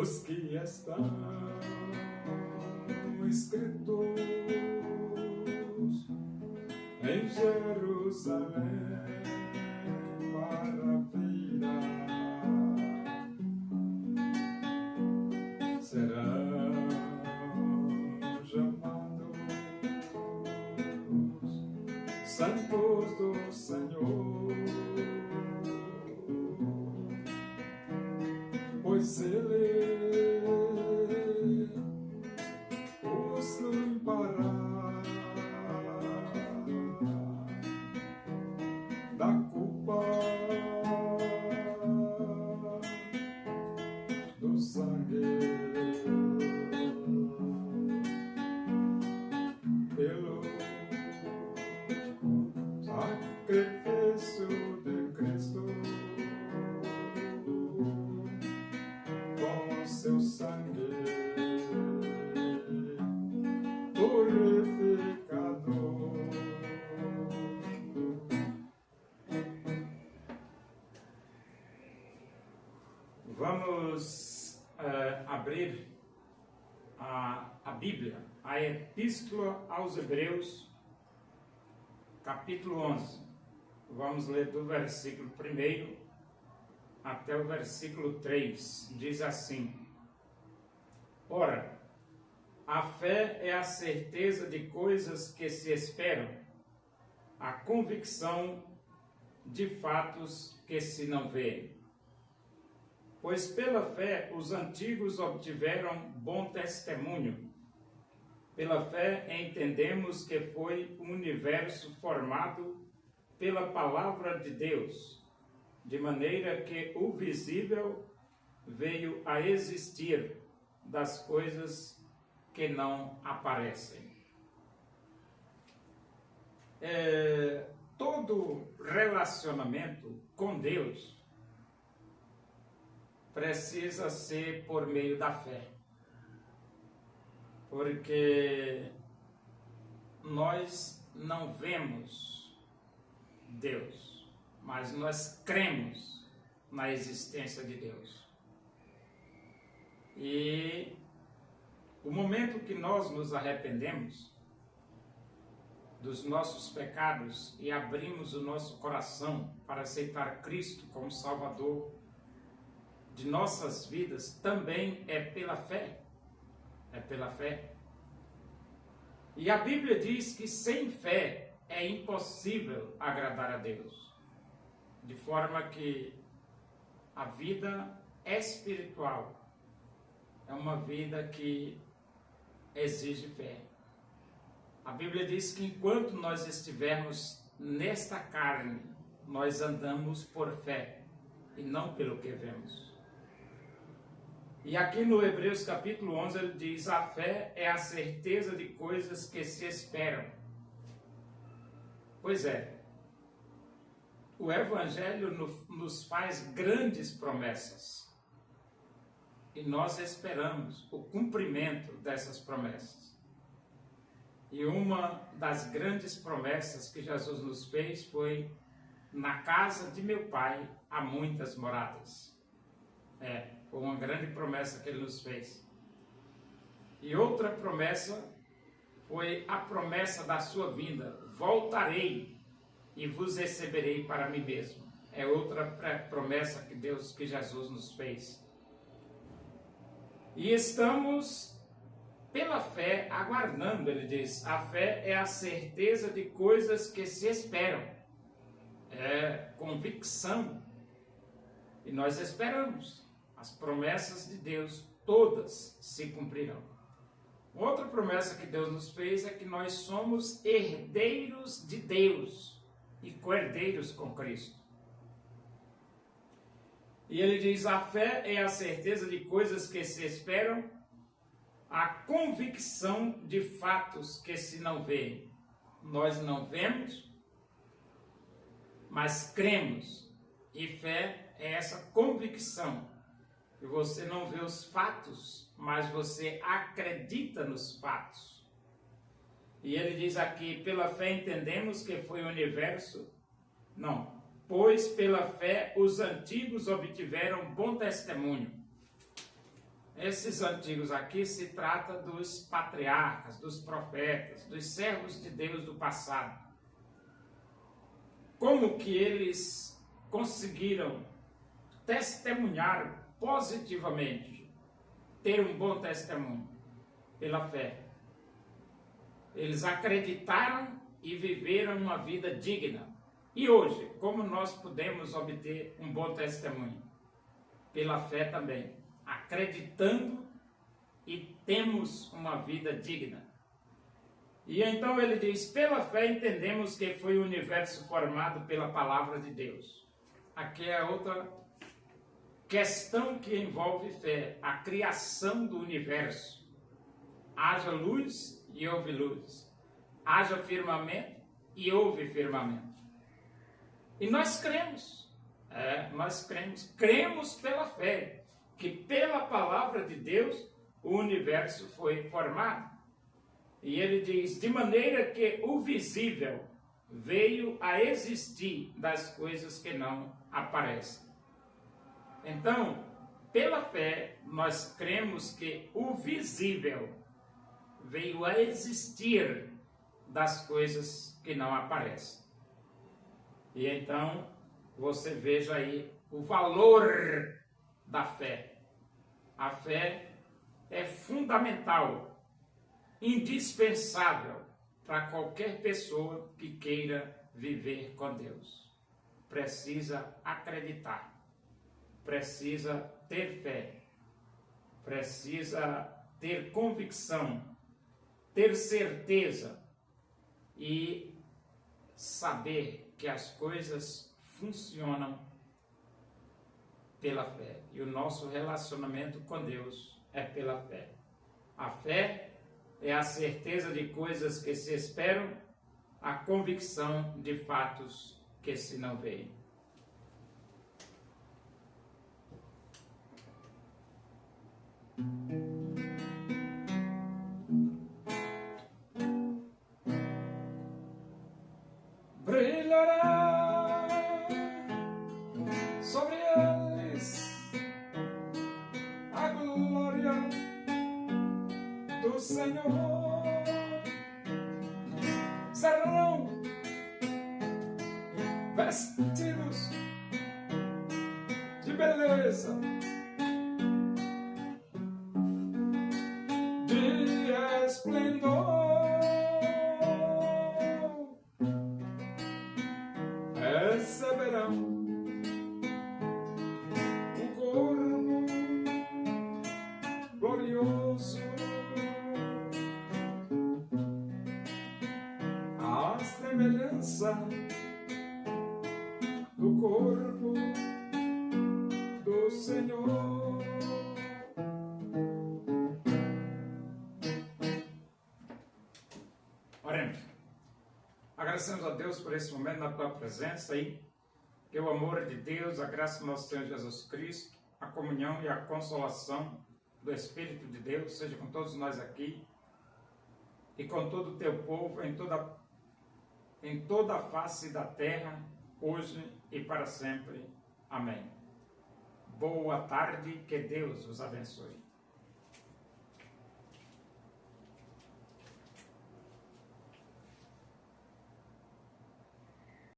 os que estão escritos em Jerusalém para a vida serão chamados santos do Senhor, pois Ele os limpará da culpa do sangue, pelo sacrifício de Cristo, com seu sangue purificador. Vamos abrir a Bíblia, a Epístola aos Hebreus, capítulo 11. Vamos ler do versículo 1 até o versículo 3. Diz assim: Ora, a fé é a certeza de coisas que se esperam, a convicção de fatos que se não veem. Pois pela fé os antigos obtiveram bom testemunho. Pela fé entendemos que foi o universo formado pela palavra de Deus, de maneira que o visível veio a existir das coisas que não aparecem. Todo relacionamento com Deus precisa ser por meio da fé, porque nós não vemos Deus, mas nós cremos na existência de Deus. E o momento que nós nos arrependemos dos nossos pecados e abrimos o nosso coração para aceitar Cristo como Salvador de nossas vidas, também é pela fé. É pela fé. E a Bíblia diz que sem fé é impossível agradar a Deus. De forma que a vida espiritual é uma vida que exige fé. A Bíblia diz que enquanto nós estivermos nesta carne, nós andamos por fé e não pelo que vemos. E aqui no Hebreus capítulo 11 ele diz: a fé é a certeza de coisas que se esperam. Pois é, o Evangelho nos faz grandes promessas. E nós esperamos o cumprimento dessas promessas. E uma das grandes promessas que Jesus nos fez foi: na casa de meu Pai há muitas moradas. Foi uma grande promessa que Ele nos fez. E outra promessa foi a promessa da sua vinda: voltarei e vos receberei para mim mesmo. É outra promessa que Jesus nos fez. E estamos, pela fé, aguardando. Ele diz: a fé é a certeza de coisas que se esperam. É convicção. E nós esperamos. As promessas de Deus, todas se cumprirão. Outra promessa que Deus nos fez é que nós somos herdeiros de Deus e co-herdeiros com Cristo. E ele diz: a fé é a certeza de coisas que se esperam, a convicção de fatos que se não veem. Nós não vemos, mas cremos. E fé é essa convicção. E você não vê os fatos, mas você acredita nos fatos. E ele diz aqui: pela fé entendemos que foi o universo. Não. Pois pela fé os antigos obtiveram bom testemunho. esses antigos aqui se trata dos patriarcas, dos profetas, dos servos de Deus do passado. Como que eles conseguiram testemunhar positivamente, ter um bom testemunho? Pela fé. Eles acreditaram e viveram uma vida digna. E hoje, como nós podemos obter um bom testemunho? Pela fé também, acreditando e temos uma vida digna. E então ele diz, pela fé entendemos que foi o universo formado pela palavra de Deus. Aqui é outra questão que envolve fé, a criação do universo. Haja luz e houve luz. Haja firmamento e houve firmamento. E nós cremos, cremos pela fé, que pela palavra de Deus o universo foi formado. E ele diz, de maneira que o visível veio a existir das coisas que não aparecem. Então, pela fé, nós cremos que o visível veio a existir das coisas que não aparecem. E então, você veja aí o valor da fé. A fé é fundamental, indispensável para qualquer pessoa que queira viver com Deus. Precisa acreditar, precisa ter fé, precisa ter convicção, ter certeza e saber que as coisas funcionam pela fé. E o nosso relacionamento com Deus é pela fé. A fé é a certeza de coisas que se esperam, a convicção de fatos que se não veem. Brilhará sobre eles a glória do Senhor. Serão vestidos de beleza, de esplendor. Receberão um corpo glorioso, a semelhança do corpo do Senhor. Oremos. Agradecemos a Deus por esse momento na tua presença aí, que o amor de Deus, a graça do nosso Senhor Jesus Cristo, a comunhão e a consolação do Espírito de Deus seja com todos nós aqui e com todo o teu povo em toda a face da terra, hoje e para sempre. Amém. Boa tarde, que Deus os abençoe.